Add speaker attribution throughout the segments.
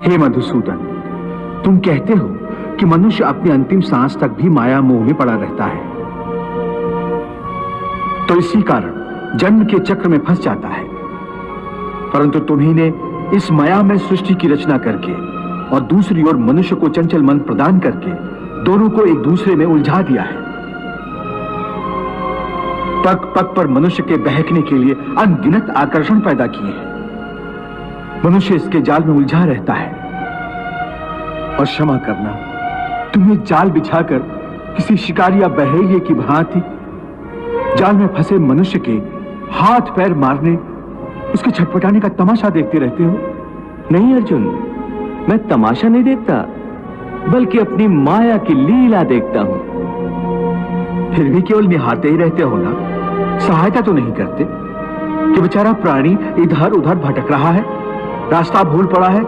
Speaker 1: हे मधुसूदन, तुम कहते हो कि मनुष्य अपनी अंतिम सांस तक भी माया मोह में पड़ा रहता है, तो इसी कारण जन्म के चक्र में फंस जाता है। परंतु तुम्ही ने इस माया में सृष्टि की रचना करके और दूसरी ओर मनुष्य को चंचल मन प्रदान करके दोनों को एक दूसरे में उलझा दिया है। पग पग पर मनुष्य के बहकने के लिए अनगिनत आकर्षण पैदा किए हैं। मनुष्य इसके जाल में उलझा रहता है। और क्षमा करना, तुम्हें जाल बिछाकर किसी शिकारी या बहेलिए की भांति जाल में फंसे मनुष्य के हाथ पैर मारने, उसके छटपटाने का तमाशा देखते रहते हो।
Speaker 2: नहीं अर्जुन, मैं तमाशा नहीं देखता, बल्कि अपनी माया की लीला देखता हूं।
Speaker 1: फिर भी केवल निहारते ही रहते हो ना, सहायता तो नहीं करते कि बेचारा प्राणी इधर उधर भटक रहा है, रास्ता भूल पड़ा है।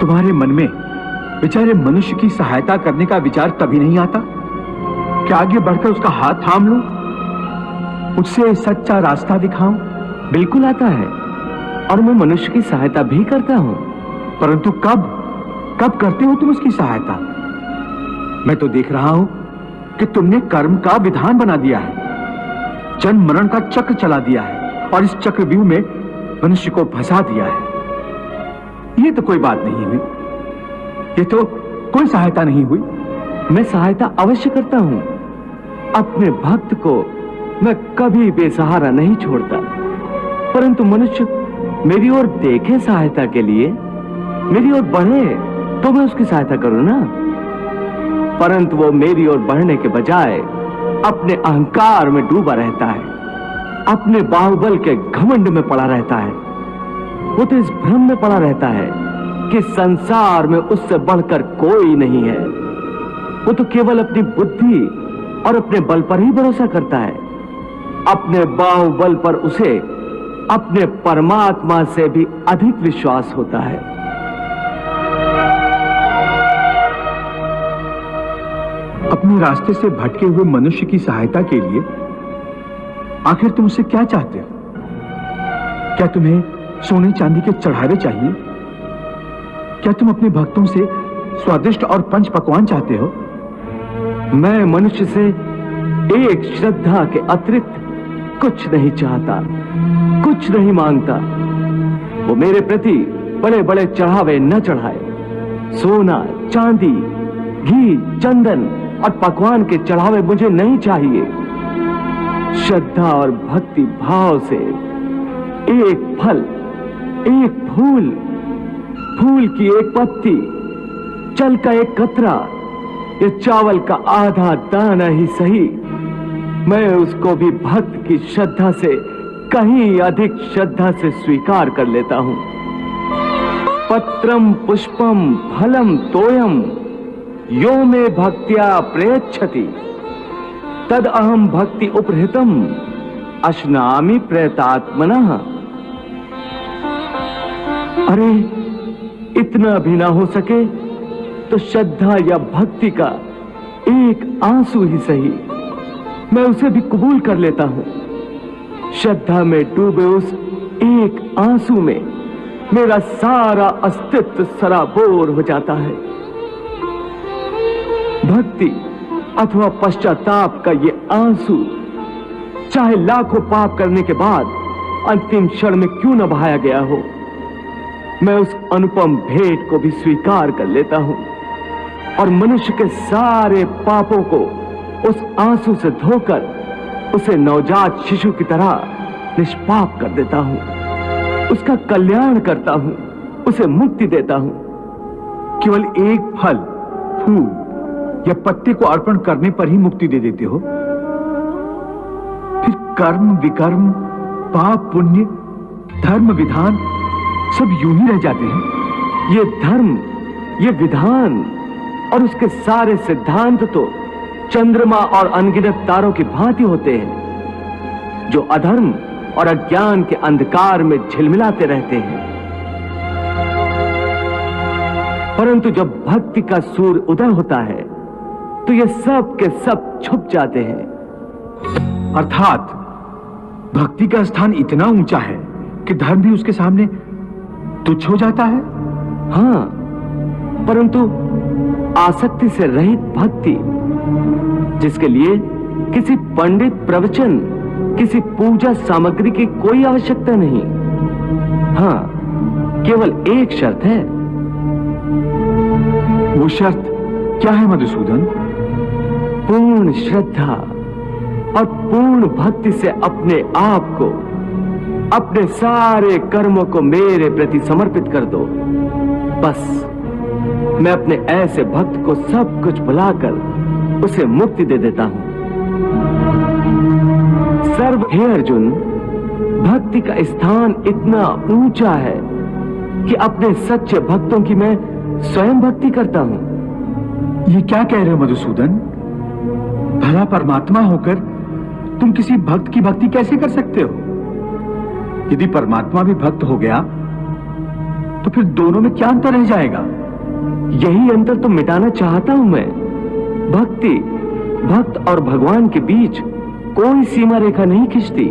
Speaker 1: तुम्हारे मन में बेचारे मनुष्य की सहायता करने का विचार तभी नहीं आता कि आगे बढ़कर उसका हाथ थाम लूं, उससे सच्चा रास्ता दिखाऊं।
Speaker 2: बिल्कुल आता है, और मैं मनुष्य की सहायता भी करता हूं।
Speaker 1: परंतु कब करते हो तुम उसकी सहायता? मैं तो देख रहा हूं कि तुमने कर्म का विधान बना दिया है, जन्म मरण का चक्र चला दिया है और इस चक्रव्यूह में मनुष्य को फंसा दिया है। ये तो कोई बात नहीं हुई, ये तो कोई सहायता नहीं हुई।
Speaker 2: मैं सहायता अवश्य करता हूं। अपने भक्त को मैं कभी बेसहारा नहीं छोड़ता, परंतु मनुष्य मेरी ओर देखे सहायता के लिए, मेरी ओर बढ़े तो मैं उसकी सहायता करूं ना। परंतु वो मेरी ओर बढ़ने के बजाय अपने अहंकार में डूबा रहता है, अपने बाहुबल के घमंड में पड़ा रहता है। वो तो इस भ्रम में पड़ा रहता है कि संसार में उससे बढ़कर कोई नहीं है। वो तो केवल अपनी बुद्धि और अपने बल पर ही भरोसा करता है। अपने बाहुबल पर उसे अपने परमात्मा से भी अधिक विश्वास होता है।
Speaker 1: अपने रास्ते से भटके हुए मनुष्य की सहायता के लिए आखिर तुम उससे क्या चाहते हो? क्या तुम्हें सोने चांदी के चढ़ावे चाहिए? क्या तुम अपने भक्तों से स्वादिष्ट और पंच पकवान चाहते हो?
Speaker 2: मैं मनुष्य से एक श्रद्धा के अतिरिक्त कुछ नहीं चाहता, कुछ नहीं मांगता। वो मेरे प्रति बड़े बड़े चढ़ावे न चढ़ाए। सोना, चांदी, घी, चंदन और पकवान के चढ़ावे मुझे नहीं चाहिए। श्रद्धा और भक्ति भाव से एक फल, एक फूल, फूल की एक पत्ती, जल का एक कतरा या चावल का आधा दाना ही सही, मैं उसको भी भक्त की श्रद्धा से कहीं अधिक श्रद्धा से स्वीकार कर लेता हूं। पत्रम पुष्पम फलम तोयम यो मे भक्त्या प्रयच्छति तद अहम भक्ति उपहृतम अश्नामि प्रयतात्मनः। अरे इतना भी ना हो सके तो श्रद्धा या भक्ति का एक आंसू ही सही, मैं उसे भी कबूल कर लेता हूं। श्रद्धा में डूबे उस एक आंसू में मेरा सारा अस्तित्व सराबोर हो जाता है। भक्ति अथवा पश्चाताप का ये आंसू चाहे लाखों पाप करने के बाद अंतिम क्षण में क्यों न बहाया गया हो, मैं उस अनुपम भेंट को भी स्वीकार कर लेता हूं और मनुष्य के सारे पापों को उस आंसू से धोकर उसे नवजात शिशु की तरह निष्पाप कर देता हूं, उसका कल्याण करता हूं, उसे मुक्ति देता हूं।
Speaker 1: केवल एक फल, फूल या पत्ते को अर्पण करने पर ही मुक्ति दे देते हो? फिर कर्म विकर्म, पाप पुण्य, धर्म विधान सब यूं ही रह जाते हैं।
Speaker 2: ये धर्म, ये विधान और उसके सारे सिद्धांत तो चंद्रमा और अनगिनत तारों की भांति होते हैं, जो अधर्म और अज्ञान के अंधकार में झिलमिलाते रहते हैं। परंतु जब भक्ति का सूर्य उदय होता है तो ये सब के सब छुप जाते हैं।
Speaker 1: अर्थात भक्ति का स्थान इतना ऊंचा है कि धर्म भी उसके सामने तुच्छ हो जाता है।
Speaker 2: हाँ, परंतु आसक्ति से रहित भक्ति, जिसके लिए किसी पंडित प्रवचन, किसी पूजा सामग्री की कोई आवश्यकता नहीं। हाँ, केवल एक शर्त है।
Speaker 1: वो शर्त क्या है मधुसूदन?
Speaker 2: पूर्ण श्रद्धा और पूर्ण भक्ति से अपने आप को, अपने सारे कर्मों को मेरे प्रति समर्पित कर दो। बस मैं अपने ऐसे भक्त को सब कुछ भुलाकर उसे मुक्ति दे देता हूं। सर्व हे अर्जुन, भक्ति का स्थान इतना ऊंचा है कि अपने सच्चे भक्तों की मैं स्वयं भक्ति करता हूं।
Speaker 1: ये क्या कह रहे हो मधुसूदन? भला परमात्मा होकर तुम किसी भक्त की भक्ति कैसे कर सकते हो? यदि परमात्मा भी भक्त हो गया तो फिर दोनों में क्या अंतर रह जाएगा?
Speaker 2: यही अंतर तो मिटाना चाहता हूं मैं। भक्ति, भक्त और भगवान के बीच कोई सीमा रेखा नहीं खिंचती।